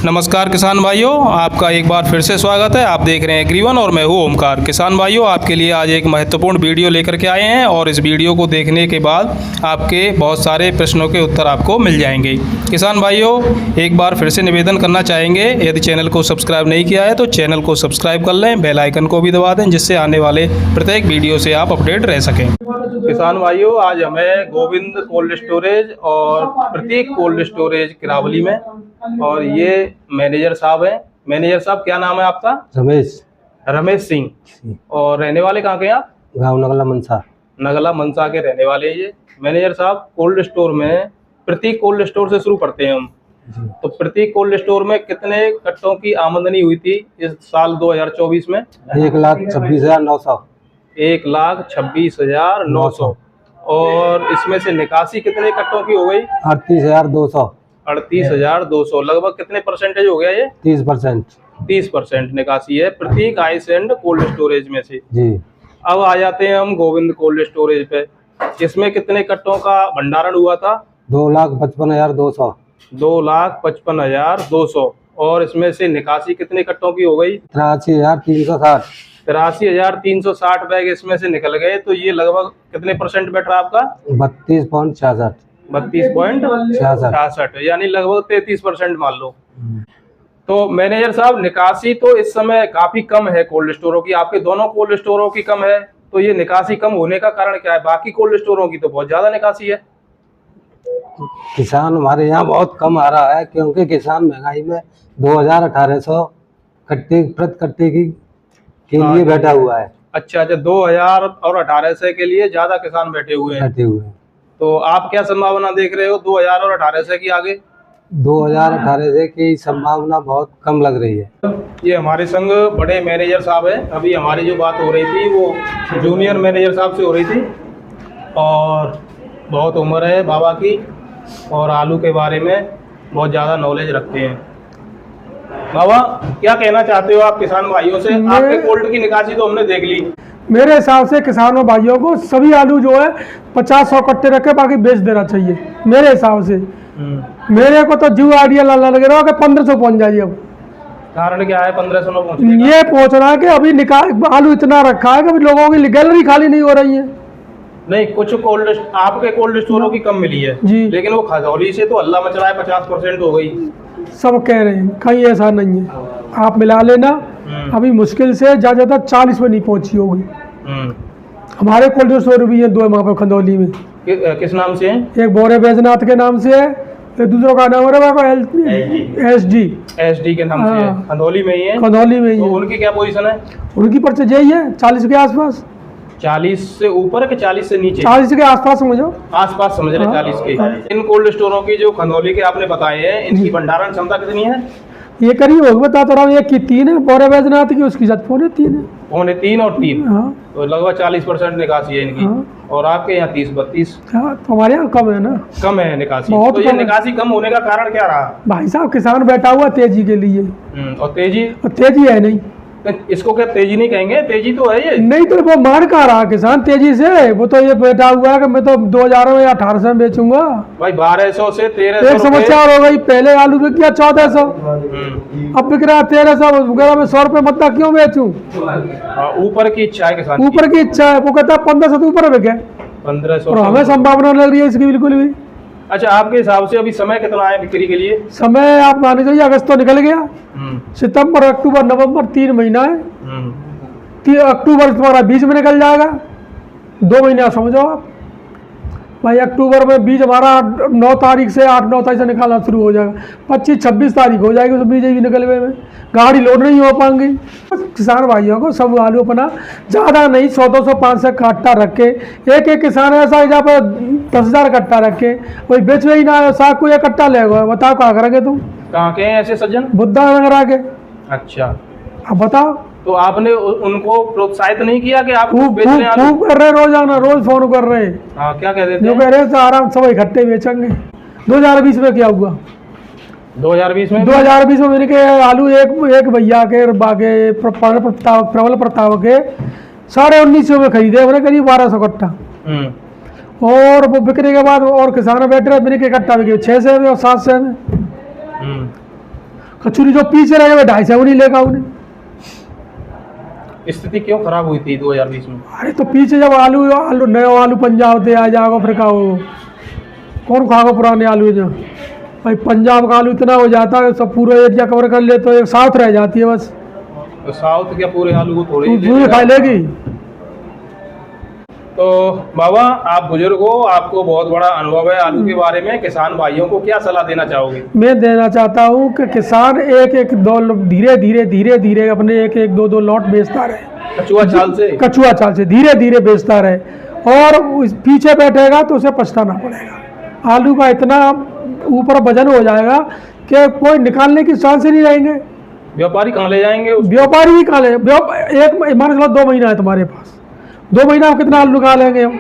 नमस्कार किसान भाइयों, आपका एक बार फिर से स्वागत है। आप देख रहे हैं एग्रीवन और मैं हूं ओमकार। किसान भाइयों, आपके लिए आज एक महत्वपूर्ण वीडियो लेकर के आए हैं और इस वीडियो को देखने के बाद आपके बहुत सारे प्रश्नों के उत्तर आपको मिल जाएंगे। किसान भाइयों, एक बार फिर से निवेदन करना चाहेंगे, यदि चैनल को सब्सक्राइब नहीं किया है तो चैनल को सब्सक्राइब कर लें, बेल आइकन को भी दबा दें, जिससे आने वाले प्रत्येक वीडियो से आप अपडेट रह सकें। किसान भाइयों, आज हमें गोविंद कोल्ड स्टोरेज और प्रतीक कोल्ड स्टोरेज किरावली में, और ये मैनेजर साहब हैं। मैनेजर साहब, क्या नाम है आपका? रमेश सिंह। और रहने वाले कहाँ के हैं आप? गाँव नगला मनसा। नगला मनसा के रहने वाले हैं ये मैनेजर साहब। कोल्ड स्टोर में प्रतीक कोल्ड स्टोर से शुरू करते हैं हम। तो प्रतीक कोल्ड स्टोर में कितने कट्टों की आमदनी हुई थी इस साल 2024 में? 1,26,900। 1,26,900। और इसमें से निकासी कितने कट्टों की हो गई? 38,200। 38,200। लगभग कितने परसेंटेज हो गया ये? 30%। 30% निकासी है प्रतीक आइस एंड कोल्ड स्टोरेज में से जी। अब आ जाते हैं हम गोविंद कोल्ड स्टोरेज पे। इसमें कितने कट्टों का भंडारण हुआ था? 2,55,200। 2,55,200। और इसमें से निकासी कितने कट्टों की हो गई? 83,360। 83,360 बैग इसमें से निकल गए। तो ये लगभग कितने परसेंट बैठ रहा है आपका? 32.66। 32.66, यानी लगभग 33% मान लो। तो मैनेजर साहब, निकासी तो इस समय काफी कम है कोल्ड स्टोरों की, आपके दोनों कोल्ड स्टोरों की कम है। तो ये निकासी कम होने का कारण क्या है? बाकी कोल्ड स्टोरों की तो बहुत ज्यादा निकासी है। किसान हमारे यहाँ बहुत कम आ रहा है, क्योंकि किसान महंगाई में 2,1800 प्रति कट्टे के लिए बैठा हुआ है। अच्छा, 2018 के लिए ज्यादा किसान बैठे हुए हैं। तो आप क्या संभावना देख रहे हो 2000 और 18 की आगे? 2018 की संभावना बहुत कम लग रही है। ये हमारे संग बड़े मैनेजर साहब हैं। अभी हमारी जो बात हो रही थी वो जूनियर मैनेजर साहब से हो रही थी, और बहुत उम्र है बाबा की, और आलू के बारे में बहुत ज़्यादा नॉलेज रखते हैं। बाबा, क्या कहना चाहते हो आप किसान भाइयों से? आपके कोल्ड की निकासी तो हमने देख ली। मेरे हिसाब से किसानों भाइयों को सभी आलू जो है 50-100 कट्टे रख के बाकी बेच देना चाहिए मेरे हिसाब से। मेरे को तो जीव आइडिया लग रहा है कि 1500 पहुंच जाइए। अब कारण क्या है 1500 पहुंच? ये पहुंच रहा है कि अभी आलू इतना रखा है कि अभी लोगों की गैलरी खाली नहीं हो रही है। नहीं, कुछ आपके कोल्ड स्टोरों की कम मिली है जी, लेकिन वो खजौली से तो हल्ला मच रहा है, 50% हो गई। सब कह रहे हैं, कहीं ऐसा नहीं है। आप मिला लेना, अभी मुश्किल से ज्यादा 40 में नहीं पहुंची होगी। हमारे कोल्ड स्टोर भी है 2 वहाँ पे खंदौली में। किस नाम से है? एक बोरे बैजनाथ के नाम से है, दूसरों का नाम है SD के नाम से है। खंदौली में ही है। खंदौली में ही तो है। उनकी क्या पोजीशन है? उनकी परचेज यही है 40 के आसपास। 40 से ऊपर कि 40 से नीचे? 40 के आसपास समझो। आसपास समझ रहे। 40 के। इन कोल्ड स्टोरों की जो खंदौली के आपने बताए हैं, इनकी भंडारण क्षमता कितनी है? ये करीब होगी, बताता रहा हूँ, एक की 3 है बोरे बैजनाथ की, उसकी साथ 3.25 है। 3.25 और 3। हाँ। तो लगभग 40% निकासी है इनकी। हाँ। और आपके यहाँ 30-32। हाँ, तो हमारे यहाँ कम है ना। कम है निकासी। बहुत तो ये कम है। निकासी कम होने का कारण क्या रहा? भाई साहब, किसान बैठा हुआ तेजी के लिए। और तेजी? तेजी है नहीं। इसको क्या तेजी नहीं कहेंगे? तेजी तो है ये। नहीं तो वो मार कहाँ रहा किसान तेजी से? वो तो ये बैठा हुआ है कि मैं तो 2000 में या 1800 में बेचूंगा। भाई 1200 से 1300। एक समस्या और हो गई, पहले आलू बिक गया 1400, अब बिक रहा 1300 वगैरह में। 100 रुपये मत क्यों बेचूं? ऊपर की इच्छा है किसान की। ऊपर की इच्छा है, वो कहता है 1500 तो ऊपर बिक गए। 1500। और हमें संभावना लग रही है इसकी बिल्कुल भी। अच्छा, आपके हिसाब से अभी समय कितना है बिक्री के लिए? समय आप माने चाहिए, अगस्त तो निकल गया, सितंबर, अक्टूबर, नवंबर 3 महीना है। अक्टूबर तुम्हारा बीज में निकल जाएगा, 2 महीना समझो आप। भाई अक्टूबर में बीज हमारा 9 तारीख से 8-9 तारीख से निकालना शुरू हो जाएगा, 25-26 तारीख हो जाएगी, तो बीज भी निकल गए में गाड़ी लोड नहीं हो पाएंगी। किसान भाइयों को सब आलू अपना ज़्यादा नहीं 100-200 500 कट्टा रख के, एक किसान ऐसा है जहाँ पर 10,000 कट्टा रखे, वही बेच ही ना है, साग को 1 कट्टा लेगा। बताओ क्या करेंगे तुम? कहाँ के हैं ऐसे सज्जन? बुद्धा नगर आके। अच्छा, अब बताओ। तो आपने उनको प्रोत्साहित नहीं किया कि आप खूब कर रहे, रोजाना रोज फोन कर रहे हैं। हाँ, क्या कह देते जो हैं? कह रहे हैं तो आराम सब इकट्ठे बेचेंगे। 2020 में क्या हुआ? 2020 में? 2020 में मैंने के आलू एक भैया के प्रबल प्रताप के 1950 में खरीदे, मैंने करीब 1200 कट्टा। और वो बिकने के बाद और किसान बैठ रहे, मैंने के कट्टा बिके 600 में और 700 में। कचूरी जो पीछे रहे हुए 250 नहीं लेगा उन्हें। स्थिति क्यों खराब हुई थी 2020 में? अरे तो पीछे जब आलू आलू नया आलू पंजाब से आ जाएगा, फिर खाओ कौन खाएगा पुराने आलू जो? भाई पंजाब का आलू इतना हो जाता है सब पूरा एरिया कवर कर ले तो एक साउथ रह जाती है बस। तो साउथ क्या पूरे आलू को थोड़ी ही पूरी खा लेगी। तो बाबा आप बुजुर्ग हो, आपको बहुत बड़ा अनुभव है आलू के बारे में, किसान भाइयों को क्या सलाह देना चाहोगे? मैं देना चाहता हूँ कि किसान एक एक दो धीरे धीरे धीरे धीरे अपने एक एक दो दो लॉट बेचता रहे, कचुआ चाल से धीरे धीरे बेचता रहे और पीछे बैठेगा तो उसे पछताना पड़ेगा। आलू का इतना ऊपर वजन हो जाएगा कि कोई निकालने की चांस ही नहीं रहेंगे। व्यापारी कहाँ ले जाएंगे? व्यापारी भी कहाँ ले? एक मान लो 2 महीना है तुम्हारे पास, 2 महीना में कितना आलू निकालेंगे हम?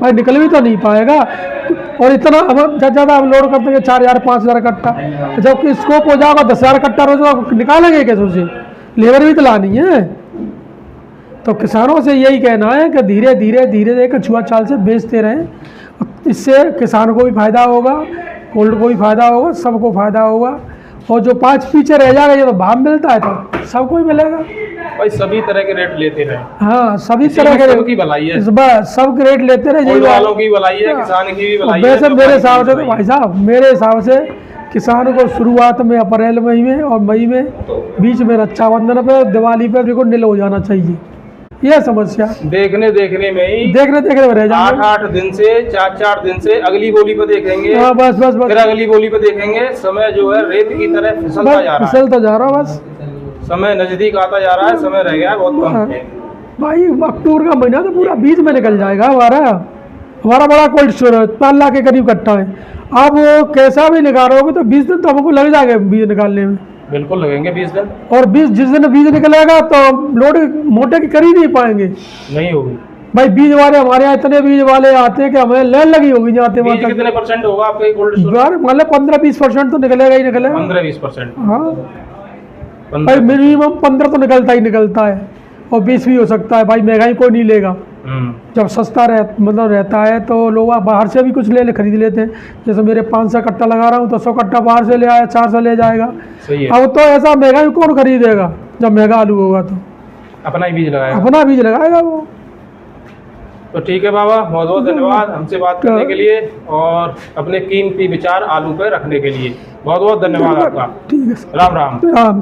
भाई निकल भी तो नहीं पाएगा। और इतना अब ज़्यादा हम लोड करते हैं 4000 5000 कट्टा, जबकि स्कोप हो जाएगा 10,000 कट्टा रोज निकालेंगे कैसे? उसे लेबर भी तो लानी है। तो किसानों से यही कहना है कि धीरे धीरे धीरे कछुआ चाल से बेचते रहें, इससे किसान को भी फायदा होगा, कोल्ड को भी फायदा होगा, सबको फायदा होगा। और जो 5 पीछे रह जाएगा ये तो भाव मिलता है तो सबको ही मिलेगा। भाई सभी तरह के रेट लेते रहे। हाँ सभी तरह के सबकी भलाई है, सब रेट लेते रहे, कोल्ड वालों की भलाई है, किसान की भी भलाई है। वैसे मेरे हिसाब से तो भाई साहब मेरे हिसाब से किसान को शुरुआत में अप्रैल महीने और मई में बीच में रक्षाबंधन पे दिवाली पे देखो नील हो जाना चाहिए। यह समस्या देखने में ही देखने में रह जाएंगे। 8 दिन से 4 दिन से अगली बोली पे देखेंगे। हाँ बस फिर अगली बोली पे देखेंगे। समय जो है रेत की तरह फिसलता जा रहा है। बस समय नजदीक आता जा रहा है, समय रह गया है बहुत कम। भाई अक्टूबर का महीना तो पूरा बीच में निकल जाएगा। हमारा बड़ा कोल्ड स्टोरेज 5 लाख के करीब कट्टा है। आप वो कैसा भी निकालोगे तो 20 दिन तो हमको लग जाएंगे बीज निकालने में। बिल्कुल लगेंगे 20 दिन। और जिस दिन बीज निकलेगा तो लोड मोटे की कर ही नहीं पाएंगे, नहीं होगी। भाई बीज वाले हमारे यहाँ इतने बीज वाले आते हैं कि हमें लाइन लगी होगी जाते बीज कितने % होगा आपके कोल्ड स्टोर? मतलब 15-20% तो निकलेगा ही निकलेगा। 15-20%? हाँ भाई मिनिमम 15 तो निकलता है और 20 भी हो सकता है। भाई महंगाई कोई नहीं लेगा। जब सस्ता रहता है तो लोग बाहर से भी कुछ खरीद लेते हैं। जैसे मेरे 500 कट्टा लगा रहा हूँ तो 100 कट्टा बाहर से ले आया, 400 ले जाएगा। सही है। अब तो ऐसा महंगाई कौन खरीदेगा? जब महंगा आलू होगा तो अपना बीज लगाएगा वो। तो ठीक है बाबा, बहुत बहुत धन्यवाद हमसे बात करने के लिए और अपने कीमती विचार आलू पे रखने के लिए। बहुत बहुत धन्यवाद आपका। ठीक है, राम राम। राम।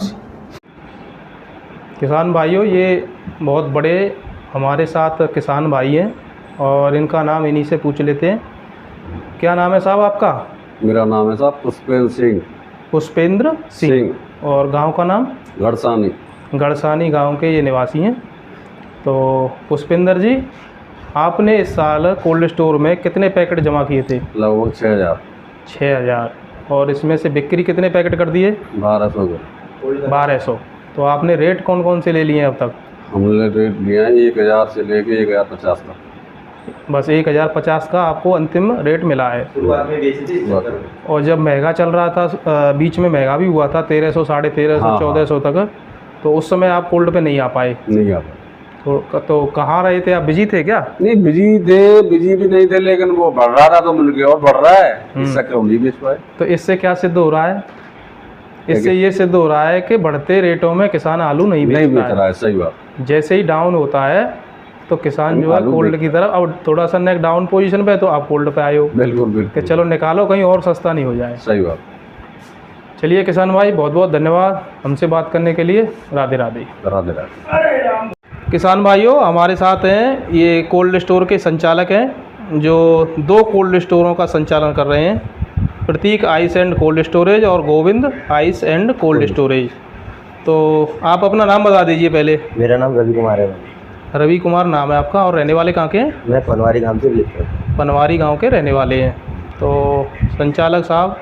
किसान भाइयों, ये बहुत बड़े हमारे साथ किसान भाई हैं और इनका नाम इन्हीं से पूछ लेते हैं। क्या नाम है साहब आपका? मेरा नाम है साहब पुष्पेंद्र सिंह। पुष्पेंद्र सिंह। और गांव का नाम? गड़सानी गांव के ये निवासी हैं। तो पुष्पेंद्र जी, आपने इस साल कोल्ड स्टोर में कितने पैकेट जमा किए थे? लगभग 6,000। और इसमें से बिक्री कितने पैकेट कर दिए? 1200। तो आपने रेट कौन कौन से ले लिए हैं अब तक? हमने रेट लिया है 1000 से लेके 1050 का। बस 1050 का आपको अंतिम रेट मिला है। और जब महंगा चल रहा था, बीच में महंगा भी हुआ था 1300, 1350, 1400 तक, तो उस समय आप कोल्ड पे नहीं आ पाए? नहीं आ पाए। तो कहाँ रहे थे आप? बिजी थे क्या? नहीं बिजी भी नहीं थे, लेकिन वो बढ़ रहा था तो मिल गया और बढ़ रहा है, इससे कम नहीं बेच पाए। तो इससे क्या सिद्ध हो रहा है? इससे ये सिद्ध हो रहा है कि बढ़ते रेटों में किसान आलू नहीं बेच रहा है। सही बात। जैसे ही डाउन होता है तो किसान जो है कोल्ड की तरफ, अब थोड़ा सा नेक डाउन पोजीशन पे, तो आप कोल्ड पे आए हो। बिल्कुल कि चलो निकालो कहीं और सस्ता नहीं हो जाए। सही बात। चलिए किसान भाई, बहुत बहुत धन्यवाद हमसे बात करने के लिए। राधे राधे। किसान भाइयों, हमारे साथ हैं ये कोल्ड स्टोर के संचालक हैं जो 2 कोल्ड स्टोरों का संचालन कर रहे हैं, प्रतीक आइस एंड कोल्ड स्टोरेज और Govind ice and cold storage. तो आप अपना नाम बता दीजिए पहले। मेरा नाम रवि कुमार है। रवि कुमार नाम है आपका, और रहने वाले कहाँ के हैं? मैं पनवारी गांव से बिलोंग करता हूं। पनवारी गांव के रहने वाले हैं। तो संचालक साहब,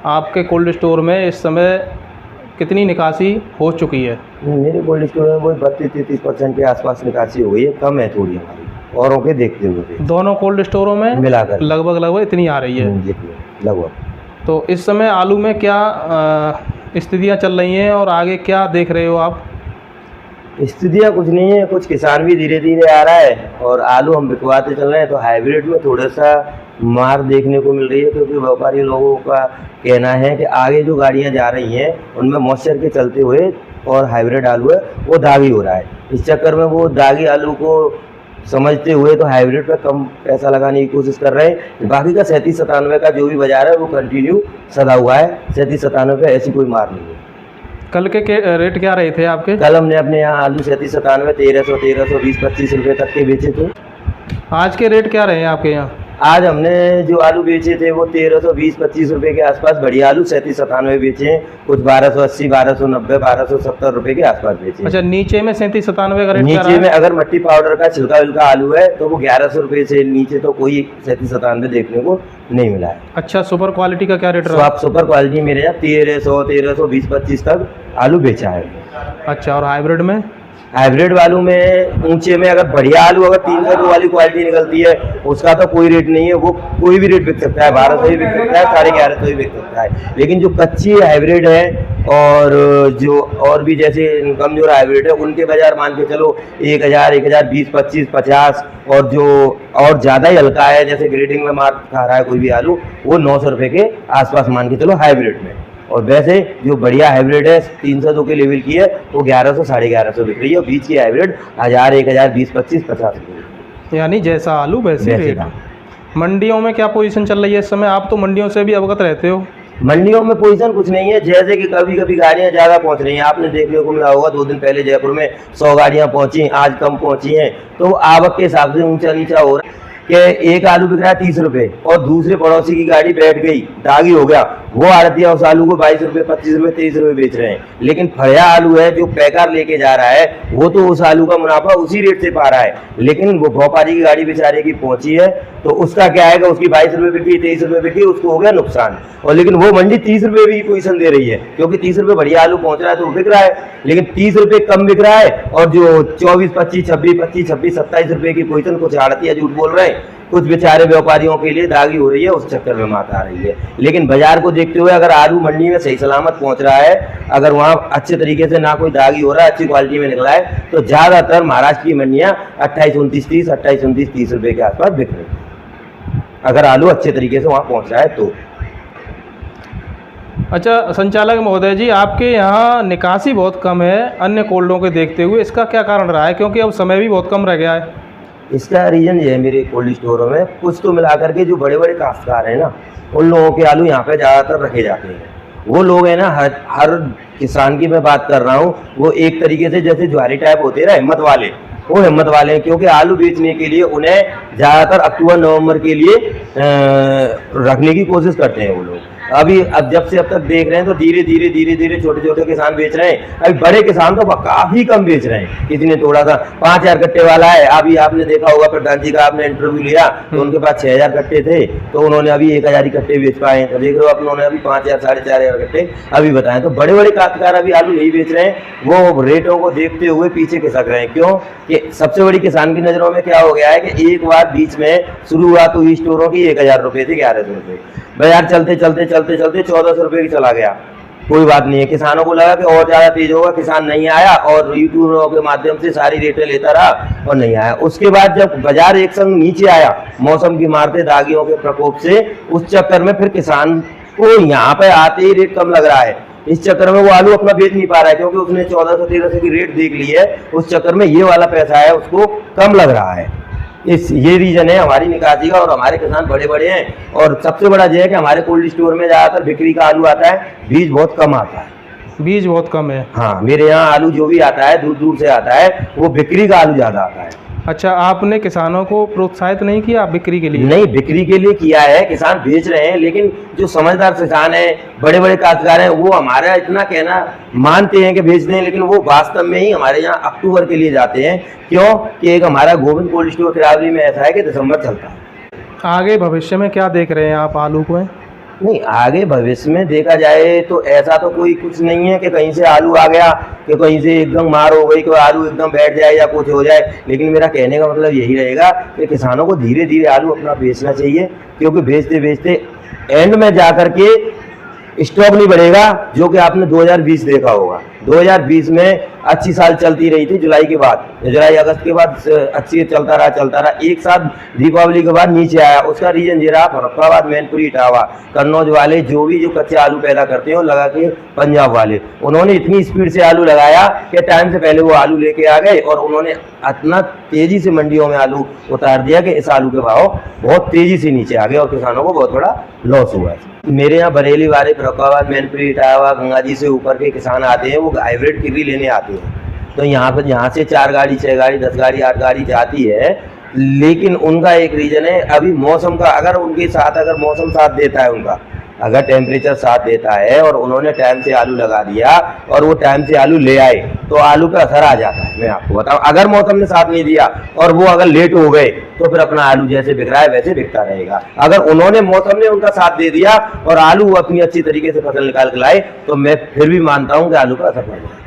आपके कोल्ड स्टोर में इस समय कितनी निकासी हो चुकी है? मेरे कोल्ड स्टोर में वही 32-33% के आसपास निकासी हो गई है। कम है थोड़ी हमारी औरों के देखते हुए। दोनों कोल्ड स्टोरों में मिलाकर लगभग इतनी आ रही है लगभग। तो इस समय आलू में क्या स्थितियाँ चल रही हैं और आगे क्या देख रहे हो आप? स्थितियाँ कुछ नहीं है, कुछ किसान भी धीरे धीरे आ रहा है और आलू हम बिकवाते चल रहे हैं। तो हाइब्रिड में थोड़ा सा मार देखने को मिल रही है, क्योंकि व्यापारी लोगों का कहना है कि आगे जो गाड़ियां जा रही हैं उनमें मॉइस्चर के चलते हुए और हाइब्रिड आलू है वो दागी हो रहा है। इस चक्कर में वो दागी आलू को समझते हुए तो हाइब्रिड पे कम पैसा लगाने की कोशिश कर रहे हैं। बाकी का 37-97 का जो भी बाजार है वो कंटिन्यू सदा हुआ है। 37-97 पे ऐसी कोई मार नहीं है। कल के रेट क्या रहे थे आपके? कल हमने अपने यहाँ आलू 37-97 1300 20-25 रुपये तक के बेचे थे। आज के रेट क्या रहे हैं आपके यहाँ? आज हमने जो आलू बेचे थे वो 1320-25 रुपये के आसपास बढ़िया आलू 37-97 बेचे हैं। कुछ 1280, 1290, 1270 रुपये के आसपास बेचे हैं। अच्छा, नीचे में 37-97 का रेट क्या रहा नीचे है? में अगर मट्टी पाउडर का छिलका विलका आलू है तो वो 1100 रुपये से नीचे तो कोई 37-97 देखने को नहीं मिला है। अच्छा, सुपर क्वालिटी का क्या रेट तो रहा? आप सुपर क्वालिटी मेरे यहाँ 1300, 20-25 तक आलू बेचा है। अच्छा, और हाइब्रिड में? हाइब्रिड वालों में ऊंचे में अगर बढ़िया आलू अगर 300 वाली क्वालिटी निकलती है उसका तो कोई रेट नहीं है, वो कोई भी रेट बिक सकता है। 1200 भी बिक सकता है, 1150 भी बिक सकता है। लेकिन जो कच्ची हाइब्रिड है और जो और भी जैसे कमजोर हाइब्रिड है उनके बाजार मान के चलो 1000, 1020, 25, 50 और जो और ज़्यादा ही हल्का है जैसे ग्रेडिंग में मार खा रहा है कोई भी आलू वो 900 रुपये के आसपास मान के चलो हाइब्रिड में। और वैसे जो बढ़िया हाइब्रिड है 302 के लेवल की है वो 1100, 1150 बिक रही है। और बीच की हाइब्रिड 1000, 1020, 25, 50 रुपये। यानी जैसा आलू वैसे वैसे रेट। दाम। मंडियों में क्या पोजीशन चल रही है इस समय? आप तो मंडियों से भी अवगत रहते हो। मंडियों में पोजीशन कुछ नहीं है, जैसे कि कभी कभी गाड़ियां ज़्यादा पहुंच रही हैं। आपने देखने को मिला होगा 2 दिन पहले जयपुर में 100 गाड़ियां पहुंची, आज कम पहुंची हैं। तो आवक के हिसाब से ऊंचा नीचा हो रहा है कि एक आलू बिक रहा है 30 रुपये और दूसरे पड़ोसी की गाड़ी बैठ गई, दागी हो गया, वो आड़तिया उस आलू को 22 रुपये, 25 रुपये, 23 रुपये बेच रहे हैं। लेकिन फड़िया आलू है जो पैकार लेके जा रहा है वो तो उस आलू का मुनाफा उसी रेट से पा रहा है। लेकिन वो व्यापारी की गाड़ी बेचारे की पहुंची है तो उसका क्या है कि उसकी 22 रुपये बिकी, 23 रुपये बिकी, उसको हो गया नुकसान। और लेकिन वो मंडी 30 रुपये भी पोजीशन दे रही है क्योंकि 30 रुपये बढ़िया आलू पहुंच रहा है तो बिक रहा है। लेकिन 30 रुपये कम बिक रहा है और जो 24, 25, 26, 27 रुपये की पोजीशन कुछ आड़तिया झूठ बोल रहे हैं, कुछ बेचारे व्यापारियों के लिए दागी हो रही है, उस चक्कर में मात आ रही है। लेकिन बाजार को देखते हुए अगर आलू मंडी में सही सलामत पहुंच रहा है, अगर वहाँ अच्छे तरीके से ना कोई दागी हो रहा है, अच्छी क्वालिटी में निकला है तो ज़्यादातर महाराष्ट्र की मंडियाँ 28, 29, 30, 28, 29, 30 रुपये के आसपास बिक रही है अगर आलू अच्छे तरीके से वहाँ पहुँच रहा है तो। अच्छा संचालक महोदय जी, आपके यहाँ निकासी बहुत कम है अन्य कोल्डों के देखते हुए, इसका क्या कारण रहा है? क्योंकि अब समय भी बहुत कम रह गया है। इसका रीज़न ये है मेरे कोल्ड स्टोरों में कुछ तो मिलाकर के जो बड़े बड़े काश्तकार हैं ना उन लोगों के आलू यहाँ पे ज़्यादातर रखे जाते हैं। वो लोग हैं ना, हर किसान की मैं बात कर रहा हूँ, वो एक तरीके से जैसे ज्वारी टाइप होते हैं ना, हिम्मत वाले, वो हिम्मत वाले हैं क्योंकि आलू बेचने के लिए उन्हें ज़्यादातर अक्टूबर नवंबर के लिए रखने की कोशिश करते हैं वो लोग। अब जब से अब तक देख रहे हैं तो धीरे धीरे छोटे छोटे किसान बेच रहे हैं। अभी बड़े किसान तो काफी कम बेच रहे हैं। किसी ने थोड़ा सा 5000 कट्टे वाला है, अभी आपने देखा होगा प्रधान जी का आपने इंटरव्यू लिया तो उनके पास 6000 कट्टे थे तो उन्होंने अभी 1000 ही कट्टे बेच पाए। तो देख रहे हो उन्होंने अभी 5000, 4500 कट्टे अभी बताए। तो बड़े बड़े काश्तकार अभी आलू नहीं बेच रहे हैं, वो रेटों को देखते हुए पीछे खिसक रहे हैं। क्यों कि सबसे बड़ी किसान की नजरों में क्या हो गया है कि एक बार बीच में शुरू हुआ तो स्टोरों की 1000 रुपये थी, 1100 रुपये, बाजार चलते 1400 रुपये की चला गया। कोई बात नहीं है, किसानों को लगा कि और ज्यादा तेज होगा, किसान नहीं आया और यूट्यूब के माध्यम से सारी रेटें लेता रहा और नहीं आया। उसके बाद जब बाजार एक संग नीचे आया मौसम की मारते दागियों के प्रकोप से, उस चक्कर में फिर किसान को यहाँ पे आते ही रेट कम लग रहा है। इस चक्कर में वो आलू अपना बेच नहीं पा रहा है क्योंकि उसने 1400-1300 की रेट देख ली है। उस चक्कर में ये वाला पैसा है उसको कम लग रहा है। ये रीजन है हमारी निकासी का। और हमारे किसान बड़े बड़े हैं और सबसे बड़ा ये है कि हमारे कोल्ड स्टोर में ज़्यादातर बिक्री का आलू आता है, बीज बहुत कम आता है। बीज बहुत कम है? हाँ, मेरे यहाँ आलू जो भी आता है दूर दूर से आता है, वो बिक्री का आलू ज़्यादा आता है। अच्छा, आपने किसानों को प्रोत्साहित नहीं किया बिक्री के लिए? नहीं, बिक्री के लिए किया है, किसान बेच रहे हैं। लेकिन जो समझदार किसान है, बड़े बड़े काश्तकार हैं, वो हमारा इतना कहना मानते हैं कि बेच दें, लेकिन वो वास्तव में ही हमारे यहाँ अक्टूबर के लिए जाते हैं। क्यों कि एक हमारा गोविंद कोल्ड स्टोर खिरावली में ऐसा है कि दिसंबर चलता है। आगे भविष्य में क्या देख रहे हैं आप आलू को? नहीं, आगे भविष्य में देखा जाए तो ऐसा तो कोई कुछ नहीं है कि कहीं से आलू आ गया कि कहीं से एकदम मार हो गई कि आलू एकदम बैठ जाए या कुछ हो जाए। लेकिन मेरा कहने का मतलब यही रहेगा कि किसानों को धीरे धीरे आलू अपना बेचना चाहिए क्योंकि बेचते बेचते एंड में जा कर के स्टॉक नहीं बढ़ेगा, जो कि आपने 2020 देखा होगा। 2020 में अच्छी साल चलती रही थी, जुलाई के बाद, जुलाई अगस्त के बाद अच्छी चलता रहा। एक साथ दीपावली के बाद नीचे आया। उसका रीजन ये रहा, फर्रुखाबाद, मैनपुरी, इटावा, कन्नौज वाले जो कच्चे आलू पैदा करते हैं वो लगा के पंजाब वाले, उन्होंने इतनी स्पीड से आलू लगाया कि टाइम से पहले वो आलू लेके आ गए और उन्होंने इतना तेजी से मंडियों में आलू उतार दिया कि इस आलू के भाव बहुत तेजी से नीचे आ गए और किसानों को बहुत बड़ा लॉस हुआ है। मेरे यहाँ बरेली वाले, फर्रुखाबाद, मैनपुरी, इटावा, गंगा जी से ऊपर के किसान आते हैं, वो हाइब्रिड किर्री लेने आते हैं। तो यहाँ से 4 गाड़ी, 6 गाड़ी, 10 गाड़ी, 8 गाड़ी जाती है। लेकिन उनका एक रीजन है, अभी मौसम का, अगर उनके साथ अगर मौसम साथ देता है, उनका अगर टेम्परेचर साथ देता है और उन्होंने टाइम से आलू लगा दिया और वो टाइम से आलू ले आए तो आलू का असर आ जाता है। मैं आपको बताऊं, अगर मौसम ने साथ नहीं दिया और वो अगर लेट हो गए तो फिर अपना आलू जैसे बिक रहा है वैसे बिकता रहेगा। अगर उन्होंने, मौसम ने उनका साथ दे दिया और आलू अपनी अच्छी तरीके से फसल निकाल के लाए तो मैं फिर भी मानता हूँ कि आलू का असर पड़ जाए।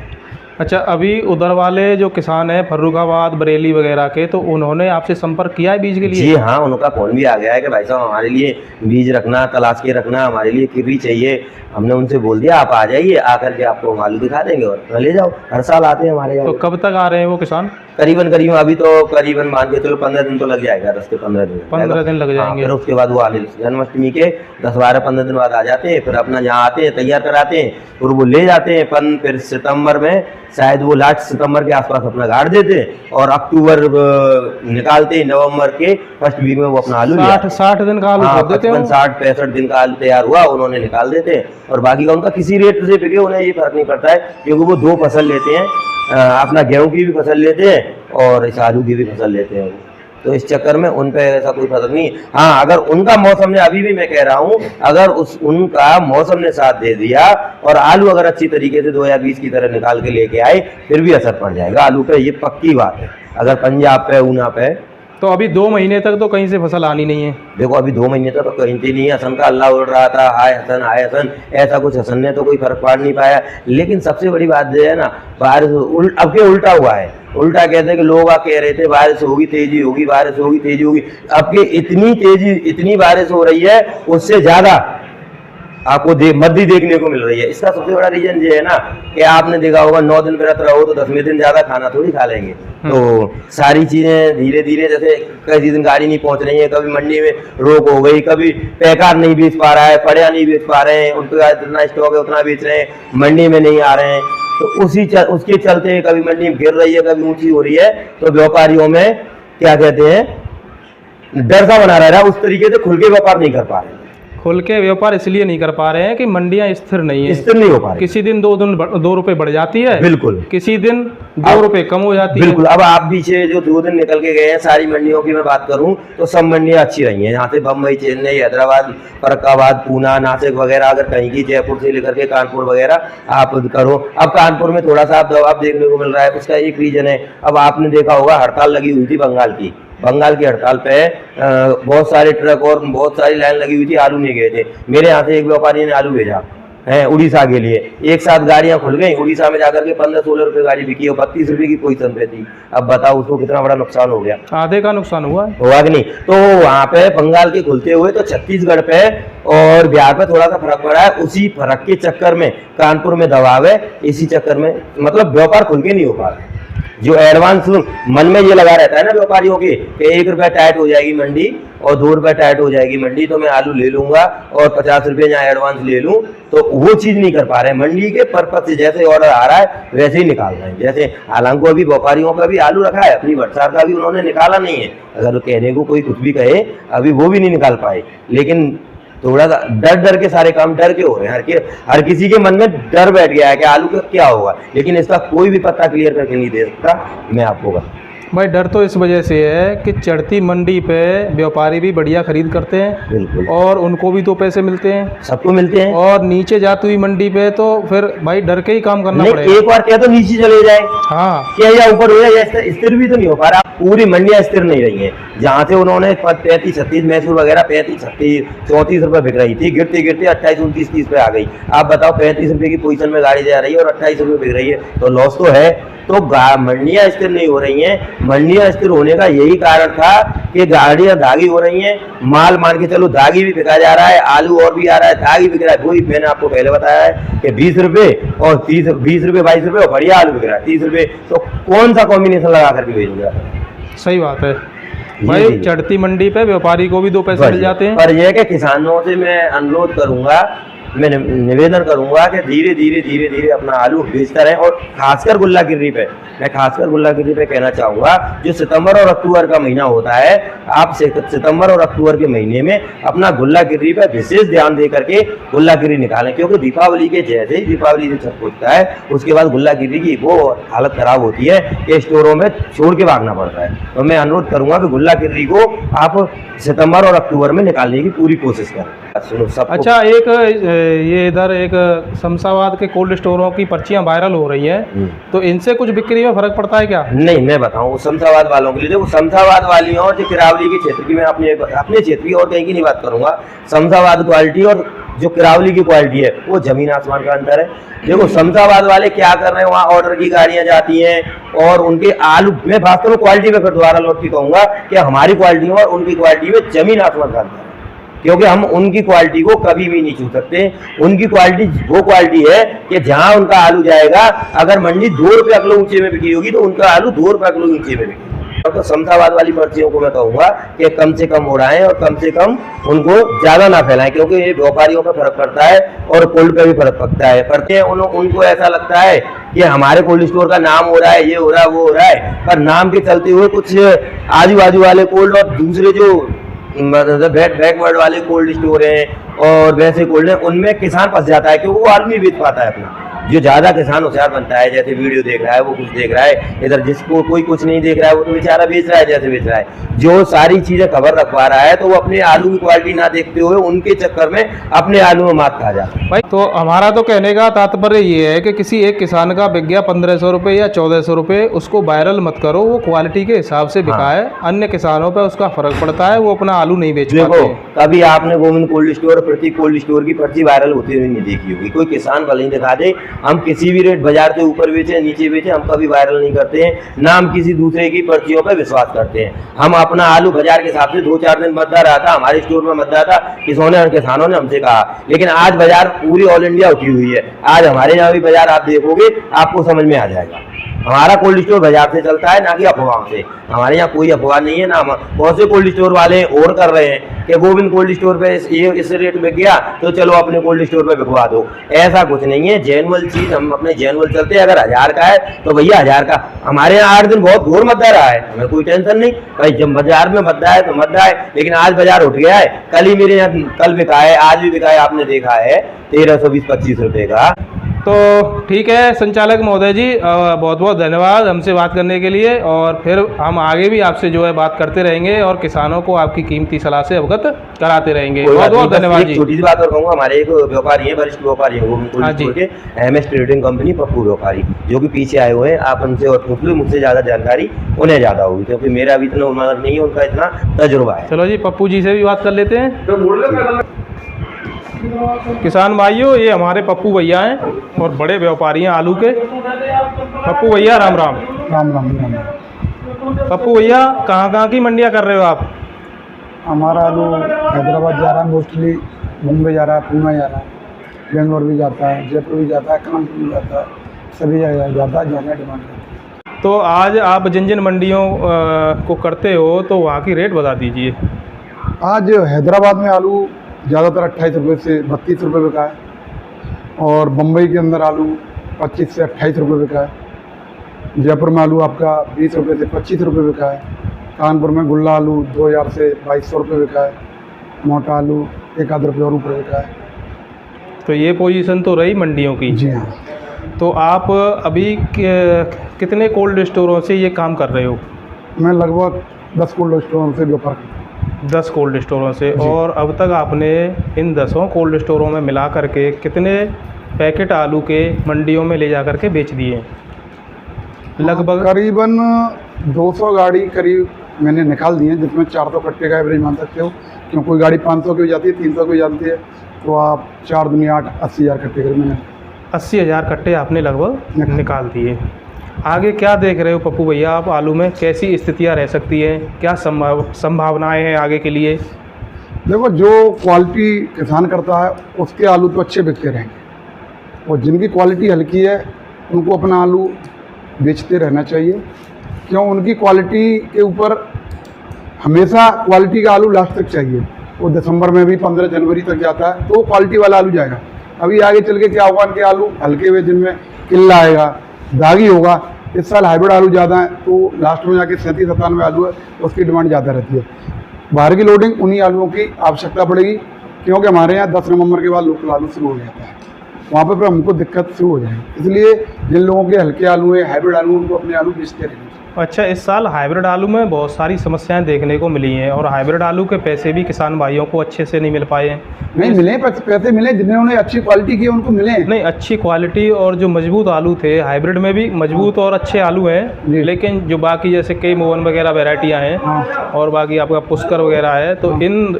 अच्छा, अभी उधर वाले जो किसान हैं फर्रुखाबाद, बरेली वगैरह के, तो उन्होंने आपसे संपर्क किया है बीज के लिए? जी हाँ, उनका फोन भी आ गया है कि भाई साहब हमारे लिए बीज रखना, तलाश के रखना, हमारे लिए किर्री चाहिए। हमने उनसे बोल दिया आप आ जाइए, आकर के आपको आलू दिखा देंगे और ले जाओ। हर साल आते हैं हमारे यहाँ। तो कब तक आ रहे हैं वो किसान? करीबन अभी तो करीबन मान के चलो 15 दिन तो लग जाएगा, 10 से 15 दिन 15 दिन लग जाएंगे। फिर उसके बाद वो आने जन्माष्टमी के 10-12-15 दिन बाद आ जाते हैं। फिर अपना यहाँ आते हैं, तैयार कराते हैं और वो ले जाते हैं। फिर सितंबर में, शायद वो लास्ट सितंबर के आसपास अपना गाड़ देते हैं और अक्टूबर निकालते हैं। नवंबर के फर्स्ट वीक में वो अपना आलू 60 दिन का आलू देते हैं। 60-65 दिन का आलू तैयार हुआ, उन्होंने निकाल देते हैं और बाकी का उनका किसी रेट से बिके उन्हें ये फर्क नहीं पड़ता है, क्योंकि वो 2 फसल लेते हैं, अपना गेहूं की भी फसल लेते हैं और इस आलू की भी फसल लेते हैं। तो इस चक्कर में उन पे ऐसा कोई फर्क नहीं। हाँ, अगर उनका मौसम ने, अभी भी मैं कह रहा हूँ, अगर उनका मौसम ने साथ दे दिया और आलू अगर अच्छी तरीके से 2020 की तरह निकाल के लेके आए फिर भी असर पड़ जाएगा आलू पे, ये पक्की बात है। अगर पंजाब पे, ऊना पे, तो अभी 2 महीने तक तो कहीं से फसल आनी नहीं है। देखो अभी 2 महीने तक तो कहीं से नहीं है। हसन का अल्लाह उड़ रहा था, हाय हसन, हाय हसन, ऐसा कुछ हसन ने तो कोई फर्क पड़ नहीं पाया। लेकिन सबसे बड़ी बात जो है ना, बारिश अब के उल्टा हुआ है। उल्टा कहते हैं कि लोग कह रहे थे बारिश होगी, तेजी होगी, बारिश होगी, तेजी होगी। अब के इतनी बारिश हो रही है, उससे ज्यादा आपको मद्दी देखने को मिल रही है। इसका सबसे बड़ा रीजन ये है ना कि आपने देखा होगा 9 दिन व्रत रहो तो 10वें दिन ज्यादा खाना थोड़ी खा लेंगे। तो सारी चीजें धीरे धीरे, जैसे कई दिन गाड़ी नहीं पहुंच रही है, कभी मंडी में रोक हो गई, कभी पैकार नहीं बेच पा रहा है, फड़िया नहीं बेच पा रहे हैं, उनके पास जितना स्टॉक है उतना बेच रहे हैं, मंडी में नहीं आ रहे हैं। तो उसके चलते कभी मंडी में गिर रही है, कभी ऊंची हो रही है, तो व्यापारियों में क्या कहते हैं, डर सा बना रहा है। उस तरीके से खुल के व्यापार नहीं कर पा रहे। खुल के व्यापार इसलिए नहीं कर पा रहे हैं कि मंडियां स्थिर नहीं है, स्थिर नहीं हो पा रही। किसी दिन 2 रुपए बढ़ जाती है, बिल्कुल, किसी दिन 2 रुपए कम हो जाती है। बिल्कुल। अब आप पीछे जो 2 दिन निकल के गए हैं, सारी मंडियों की मैं बात करूं तो सब मंडियां अच्छी रही हैं। यहाँ से बम्बई, चेन्नई, हैदराबाद, फर्रुखाबाद, पूना, नासिक वगैरह, अगर कहीं की, जयपुर से लेकर के कानपुर वगैरह आप करो। अब कानपुर में थोड़ा सा दबाव देखने को मिल रहा है। उसका एक रीजन है, अब आपने देखा होगा हड़ताल लगी हुई थी बंगाल की हड़ताल पे बहुत सारे ट्रक और बहुत सारी लाइन लगी हुई थी, आलू नहीं गए थे। मेरे यहाँ से एक व्यापारी ने आलू भेजा है उड़ीसा के लिए, एक साथ गाड़ियां खुल गई। उड़ीसा में जाकर के 15-16 रुपए गाड़ी बिकी और 32 रुपए की पोजीशन पे थी। अब बताओ उसको कितना बड़ा नुकसान हो गया। आधे का नुकसान हुआ कि नहीं। तो वहाँ पे बंगाल के खुलते हुए तो छत्तीसगढ़ पे और बिहार पे थोड़ा सा फर्क पड़ा है। उसी फर्क के चक्कर में कानपुर में दबाव है, इसी चक्कर में मतलब व्यापार खुल के नहीं हो पा रहा। जो एडवांस मन में ये लगा रहता है ना व्यापारियों के कि 1 रुपया टाइट हो जाएगी मंडी और 2 रुपया टाइट हो जाएगी मंडी, तो मैं आलू ले लूंगा और 50 रुपये जहाँ एडवांस ले लूं, तो वो चीज नहीं कर पा रहे। मंडी के पर्पज से जैसे ऑर्डर आ रहा है वैसे ही निकाल रहे हैं। जैसे हालांकि अभी व्यापारियों का भी आलू रखा है, अपनी बरसात का भी उन्होंने निकाला नहीं है। अगर कहने को कोई कुछ भी कहे, अभी वो भी नहीं निकाल पाए। लेकिन थोड़ा सा डर के सारे काम डर के हो रहे हैं। हर किसी के मन में डर बैठ गया है कि आलू का क्या होगा, लेकिन इसका कोई भी पता क्लियर करके नहीं दे सकता। मैं आपको बता भाई, डर तो इस वजह से है कि चढ़ती मंडी पे व्यापारी भी बढ़िया खरीद करते हैं, बिल्कुल, और उनको भी तो पैसे मिलते हैं, सबको मिलते हैं। और नीचे जाती हुई मंडी पे तो फिर भाई डर के ही काम करना पड़ेगा। एक बार क्या तो नीचे चले जाए, हाँ, क्या या ऊपर हो जाए, स्थिर भी तो नहीं हो पा रहा। पूरी मंडियां स्थिर नहीं रही हैं। जहाँ से उन्होंने 35-36 मैसूर वगैरह 35-36 34 रुपए बिक रही थी, गिरते गिरते 28-29-30 पे आ गई। आप बताओ 35 रुपए की पोजीशन में गाड़ी जा रही है और 28 रुपए बिक रही है, तो लॉस तो है। तो मंडियां स्थिर नहीं हो रही हैं। मंडियां स्थिर होने का यही कारण था कि गाड़ियां दागी हो रही हैं, माल मान के चलो दागी भी बिका जा रहा है, आलू और भी आ रहा है, दागी बिक रहा है। वही मैंने आपको पहले बताया है कि 20 रुपए और 20 रुपए 22 रुपए और बढ़िया आलू बिक रहा है 30 रुपए। तो कौन सा कॉम्बिनेशन लगा करके भेजूंगा? सही बात है भाई, चढ़ती मंडी पे व्यापारी को भी 2 पैसे मिल जाते हैं। पर यह कि किसानों से मैं अनुरोध करूंगा, मैं निवेदन करूंगा कि धीरे धीरे अपना आलू बेचता रहे। और खासकर गुल्लागिरी पे, मैं खासकर गुल्लागिरी पे कहना चाहूंगा, जो सितंबर और अक्टूबर का महीना होता है, आप सितंबर और अक्टूबर के महीने में अपना गुल्लागिरी पे विशेष ध्यान दे करके गुल्लागिरी निकालें। क्योंकि दीपावली के जैसे ही दीपावली से छठ पूजता है, उसके बाद गुल्लागिरी की वो हालत खराब होती है कि स्टोरों में छोड़ के भागना पड़ता है। तो मैं अनुरोध करूंगा कि गुल्लागिरी को आप सितंबर और अक्टूबर में निकालने की पूरी कोशिश करें। सुनो सब। अच्छा, एक ये इधर एक शमशाबाद के कोल्ड स्टोरों की पर्चियां वायरल हो रही हैं, तो इनसे कुछ बिक्री में फर्क पड़ता है क्या? नहीं, मैं बताऊं शमशाबाद वालों के लिए, देखो शमशाबाद वाली और जो किरावली के क्षेत्र की, मैं अपने क्षेत्र की और कहीं की नहीं बात करूंगा। शमशाबाद क्वालिटी और जो किरावली की क्वालिटी है वो जमीन आसमान का अंतर है। देखो शमशाबाद वाले क्या कर रहे हैं, वहाँ ऑर्डर की गाड़ियां जाती हैं और उनके आलू, मैं वास्तव में क्वालिटी में फिर दोबारा लौट के कहूंगा कि हमारी क्वालिटी और उनकी क्वालिटी में जमीन आसमान का अंतर है। क्योंकि हम उनकी क्वालिटी को कभी भी नहीं छू सकते। उनकी क्वालिटी वो क्वालिटी है कि जहां उनका आलू जाएगा, अगर मंडी 2 रुपये अगलो ऊंचे में बिकी होगी तो उनका आलू 2 रुपये अगलो ऊंचे में बिकेगा। तो शमशाबाद वाली पर्चियों को मैं कहूंगा कि कम से कम उड़ाएं और कम से कम उनको ज्यादा ना फैलाएं, क्योंकि ये व्यापारियों पर फर्क पड़ता है और कोल्ड पे भी फर्क पड़ता है। पड़ते हैं उनको ऐसा लगता है कि हमारे कोल्ड स्टोर का नाम हो रहा है, ये हो रहा है, वो हो रहा है, पर नाम के चलते हुए कुछ आजू बाजू वाले कोल्ड और दूसरे जो मतलब बैकवर्ड वाले कोल्ड स्टोर हैं और वैसे कोल्ड हैं, उनमें किसान फंस जाता है क्योंकि वो आलू नहीं बेच पाता है अपना। जो ज्यादा किसान होशियार बनता है, जैसे वीडियो देख रहा है वो कुछ देख रहा है, इधर जिसको कोई कुछ नहीं देख रहा है वो तो बेचारा बेच रहा है जैसे बेच रहा है। जो सारी चीजें खबर रखवा रहा है तो वो अपने आलू की क्वालिटी ना देखते हुए उनके चक्कर में अपने आलू में मात खा जाता है। भाई तो हमारा तो कहने का तात्पर्य ये है कि किसी एक किसान का बिक गया 1500 रुपये या 1400 रुपये, उसको वायरल मत करो, वो क्वालिटी के हिसाब से बिका है। अन्य किसानों पर उसका फर्क पड़ता है, वो अपना आलू नहीं बेच पाते। कभी आपने गोविंद कोल्ड स्टोर और प्रतीक कोल्ड स्टोर की पर्ची वायरल होती हुई नहीं देखी होगी। कोई किसान भले ही दिखा दे, हम किसी भी रेट बाजार से ऊपर बेचे नीचे बेचे, हम कभी वायरल नहीं करते हैं, ना हम किसी दूसरे की पर्चियों पर विश्वास करते हैं। हम अपना आलू बाजार के हिसाब से 2-4 दिन मद्दा रहा था, हमारे स्टोर में मद्दा था, किसानों ने हमसे कहा। लेकिन आज बाजार पूरी ऑल इंडिया उठी हुई है। आज हमारे यहाँ भी बाजार आप देखोगे, आपको समझ में आ जाएगा। हमारा कोल्ड स्टोर बाजार से चलता है, ना कि अफवाह से। हमारे यहाँ कोई अफवाह नहीं है, ना बहुत से कोल्ड स्टोर वाले और कर रहे हैं कि गोविंद कोल्ड स्टोर पे ये इस रेट में गया तो चलो अपने कोल्ड स्टोर पे बिकवा दो। ऐसा कुछ नहीं है। जेनुअल चीज हम अपने जेनुअल चलते हैं। अगर 1000 का है तो भैया 1000 का। हमारे यहाँ 8 दिन बहुत घोर मद्दा रहा है, हमें कोई टेंशन नहीं भाई। जब बाजार में मद्दा है तो मद्दा है, लेकिन आज बाजार उठ गया है। कल ही मेरे यहाँ कल बिका है, आज भी बिका है, आपने देखा है 1320-25 रुपए का। तो ठीक है संचालक महोदय जी, बहुत बहुत धन्यवाद हमसे बात करने के लिए, और फिर हम आगे भी आपसे जो है बात करते रहेंगे और किसानों को आपकी कीमती सलाह से अवगत कराते रहेंगे। बहुत बहुत धन्यवाद जी। छोटी सी बात और कहूँगा, हमारे एक व्यापारी है, वरिष्ठ व्यापारी है MS ट्रेडिंग कंपनी पप्पू व्यापारी, जो कि पीछे आए हुए हैं। आप उनसे और पूछ लो, मुझसे ज्यादा जानकारी उन्हें ज्यादा होगी, क्योंकि मेरा अभी इतना उम्र नहीं है, उनका इतना तजुर्बा है। चलो जी, पप्पू जी से भी बात कर लेते हैं। किसान भाइयों, ये हमारे पप्पू भैया हैं और बड़े व्यापारी हैं आलू के। पप्पू भैया राम राम। राम राम राम। पप्पू भैया, कहाँ की मंडियाँ कर रहे हो आप? हमारा आलू हैदराबाद जा रहा है, मोस्टली मुंबई जा रहा है, पुणे जा रहा है, बेंगलोर भी जाता है, जयपुर भी जाता है, कानपुर भी जाता है, सभी जगह जाता है, जाने डिमांड करता है। तो आज आप जिन जिन मंडियों को करते हो तो वहाँ की रेट बता दीजिए। आज हैदराबाद में आलू ज़्यादातर 28 रुपये से 32 रुपये बिका है, और बम्बई के अंदर आलू 25 से 28 रुपये बिका है। जयपुर में आलू आपका 20 रुपये से 25 रुपये बिका है। कानपुर में गुल्ला आलू 2000 से 2200 रुपये बिका है। मोटा आलू 1 रुपये और ऊपर बिका है। तो ये पोजीशन तो रही मंडियों की। जी हाँ। तो आप अभी कितने कोल्ड स्टोरों से ये काम कर रहे हो? मैं लगभग 10 कोल्ड स्टोरों से व्यापार करता हूँ। 10 कोल्ड स्टोरों से। और अब तक आपने इन 10 कोल्ड स्टोरों में मिला करके कितने पैकेट आलू के मंडियों में ले जा करके बेच दिए? लगभग करीबन 200 गाड़ी करीब मैंने निकाल दी हैं, जिसमें 400 कट्टे का एवरेज मान सकते हो। क्यों कोई गाड़ी 500 की हो जाती है, 300 की हो जाती है, तो आप 4 दूनी 8, 80,000 कट्टे करीब मैंने 80,000 कट्टे आपने लगभग निकाल दिए। आगे क्या देख रहे हो पप्पू भैया आप आलू में, कैसी स्थितियां रह सकती हैं, क्या संभावनाएं हैं आगे के लिए? देखो, जो क्वालिटी किसान करता है उसके आलू तो अच्छे बिकते रहेंगे, और जिनकी क्वालिटी हल्की है उनको अपना आलू बेचते रहना चाहिए। क्यों? उनकी क्वालिटी के ऊपर हमेशा क्वालिटी का आलू लास्ट तक चाहिए। वो दिसंबर में भी 15 जनवरी तक जाता है तो वो क्वालिटी वाला आलू जाएगा। अभी आगे चल के क्या होगा, इनके आलू हल्के हुए जिनमें किल्ला आएगा, दागी होगा। इस साल हाइब्रिड आलू ज़्यादा है तो लास्ट में जाके 37-97 आलू है, उसकी डिमांड ज़्यादा रहती है। बाहर की लोडिंग उन्हीं आलूओं की आवश्यकता पड़ेगी, क्योंकि हमारे यहाँ 10 नवंबर के बाद लोकल आलू शुरू हो जाता है, वहाँ पर हमको दिक्कत शुरू हो जाएगी। इसलिए जिन लोगों के हल्के आलू है, हाइब्रिड आलू, उनको अपने आलू बेचते रहेंगे। अच्छा, इस साल हाइब्रिड आलू में बहुत सारी समस्याएं देखने को मिली हैं और हाइब्रिड आलू के पैसे भी किसान भाइयों को अच्छे से नहीं मिल पाए हैं। नहीं मिले, पैसे मिले, जिन्होंने अच्छी क्वालिटी की उनको मिले। नहीं, अच्छी क्वालिटी और जो मजबूत आलू थे, हाइब्रिड में भी मजबूत और अच्छे आलू हैं, लेकिन जो बाकी जैसे कई मोहन वगैरह वैरायटियाँ हैं और बाकी आपका पुष्कर वगैरह है, तो इन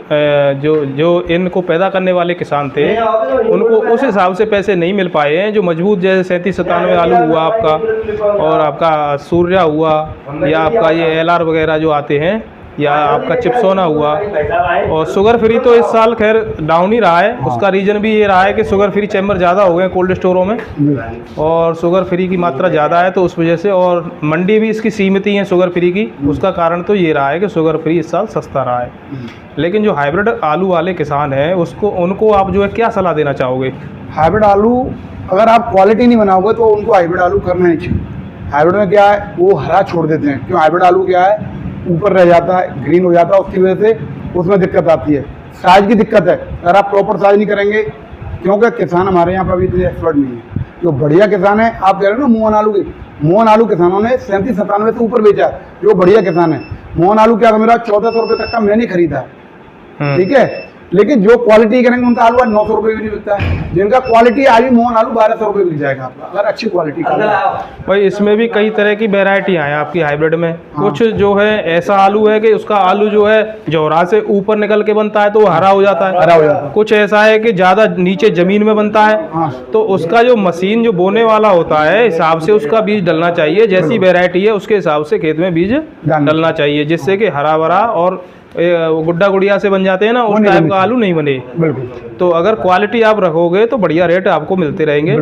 जो इनको पैदा करने वाले किसान थे उनको उस हिसाब से पैसे नहीं मिल पाए हैं। जो मजबूत जैसे 37-97 आलू हुआ आपका, और आपका सूर्या हुआ, या आपका ये LR वगैरह जो आते हैं, या आपका चिप्सोना हुआ, और शुगर फ्री तो इस साल खैर डाउन ही रहा है। उसका रीज़न भी ये रहा है कि शुगर फ्री चैम्बर ज़्यादा हो गए कोल्ड स्टोरों में, और शुगर फ्री की मात्रा ज़्यादा है तो उस वजह से, और मंडी भी इसकी सीमित ही है शुगर फ्री की। उसका कारण तो ये रहा है कि शुगर फ्री इस साल सस्ता रहा है। लेकिन जो हाइब्रिड आलू वाले किसान हैं उनको आप जो है क्या सलाह देना चाहोगे? हाइब्रिड आलू अगर आप क्वालिटी नहीं बनाओगे तो उनको हाइब्रिड आलू करना नहीं चाहिए। हाइब्रिड में क्या है, वो हरा छोड़ देते हैं। क्यों? हाइब्रिड आलू क्या है, ऊपर रह जाता है, ग्रीन हो जाता है, उसकी वजह से उसमें दिक्कत आती है। साइज की दिक्कत है, अगर आप प्रॉपर साइज नहीं करेंगे, क्योंकि किसान हमारे यहाँ पर अभी इतने एक्सपर्ट नहीं है। जो बढ़िया किसान है, आप कह रहे हो ना मोहन आलू की, मोहन आलू किसानों ने 37-97 से ऊपर बेचा है, जो बढ़िया किसान है। मोहन आलू क्या मेरा 1400 रुपये तक का मैंने खरीदा, ठीक है। लेकिन जो क्वालिटी करेंगे उनका आलू आज 900 रुपये भी नहीं बिकता है। जिनका क्वालिटी आज भी मोहन आलू 1200 रुपये बिक जाएगा आपका, अगर अच्छी क्वालिटी का। भाई इसमें भी कई तरह की वेराइटियाँ हैं आपकी हाइब्रिड में। कुछ जो है ऐसा आलू है कि उसका आलू जो है जोहरा से ऊपर निकल के बनता है तो वो हरा हो जाता है, हरा हो जाता है। कुछ ऐसा है कि ज़्यादा नीचे ज़मीन में बनता है, तो उसका जो मशीन जो बोने वाला होता है हिसाब से उसका बीज डलना चाहिए। जैसी वेराइटी है उसके हिसाब से खेत में बीज डलना चाहिए, जिससे कि हरा भरा और गुड्डा गुड़िया से बन जाते हैं ना, उस टाइप का आलू नहीं बने। बिल्कुल। तो अगर क्वालिटी आप रखोगे तो बढ़िया रेट आपको मिलते रहेंगे।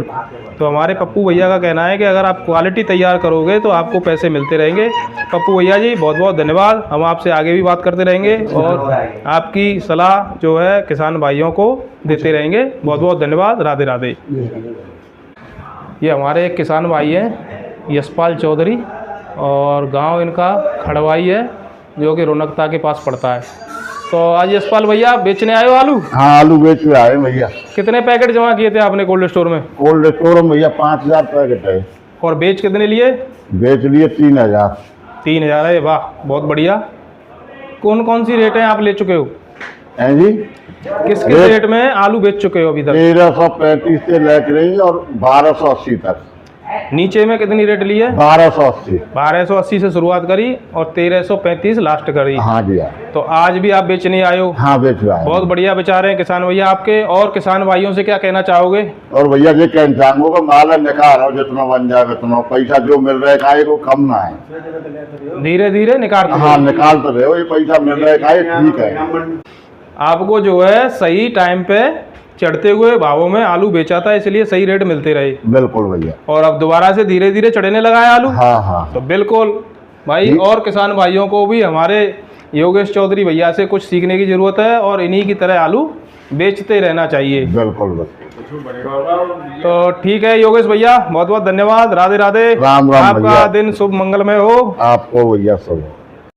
तो हमारे पप्पू भैया का कहना है कि अगर आप क्वालिटी तैयार करोगे तो आपको पैसे मिलते रहेंगे। पप्पू भैया जी बहुत बहुत धन्यवाद। हम आपसे आगे भी बात करते रहेंगे और आपकी सलाह जो है किसान भाइयों को देते रहेंगे। बहुत बहुत धन्यवाद। राधे राधे। ये हमारे एक किसान भाई हैं यशपाल चौधरी, और गांव इनका खड़वाई है, जो कि रौनकता के पास पड़ता है। तो आज यशपाल भैया बेचने आए हो आलू? हाँ, आलू बेच के आए भैया। कितने पैकेट जमा किए थे आपने कोल्ड स्टोर में? कोल्ड स्टोर में भैया 5000 पैकेट है। और बेच कितने लिए? बेच लिए 3000। 3000 है, वाह बहुत बढ़िया। कौन कौन सी रेट है आप ले चुके हो? हैं जी? किस किस रेट में आलू बेच चुके हो अभी तक? 1335 से लेकर रही और 1280 तक। नीचे में कितनी रेट ली है? 1280। 1280 से शुरुआत करी और 1335 लास्ट करी। हाँ जी हाँ। तो आज भी आप बेचने आए हो? हाँ, बेच रहा है। बहुत बढ़िया बेचा रहे हैं किसान भैया आपके। और किसान भाइयों से क्या कहना चाहोगे? और भैया ये इंसानों को माल निकाल रहा हो, जितना बन जाए उतना पैसा जो मिल रहा है खाए को कम ना है, धीरे धीरे निकाल। हाँ, निकाल तो रहे हो, ये पैसा मिल रहा है खाए ठीक है। आपको जो है सही टाइम पे चढ़ते हुए भावों में आलू बेचा था, इसलिए सही रेट मिलते रहे। बिल्कुल भैया। और अब दोबारा से धीरे धीरे चढ़ने लगा है आलू। हाँ हाँ। तो बिल्कुल भाई, और किसान भाइयों को भी हमारे योगेश चौधरी भैया से कुछ सीखने की जरूरत है और इन्हीं की तरह आलू बेचते रहना चाहिए। बिल्कुल। तो ठीक है योगेश भैया, बहुत बहुत धन्यवाद। राधे राधे। राम राम आपका भैया। दिन शुभ मंगलमय हो। आपको भैया सब।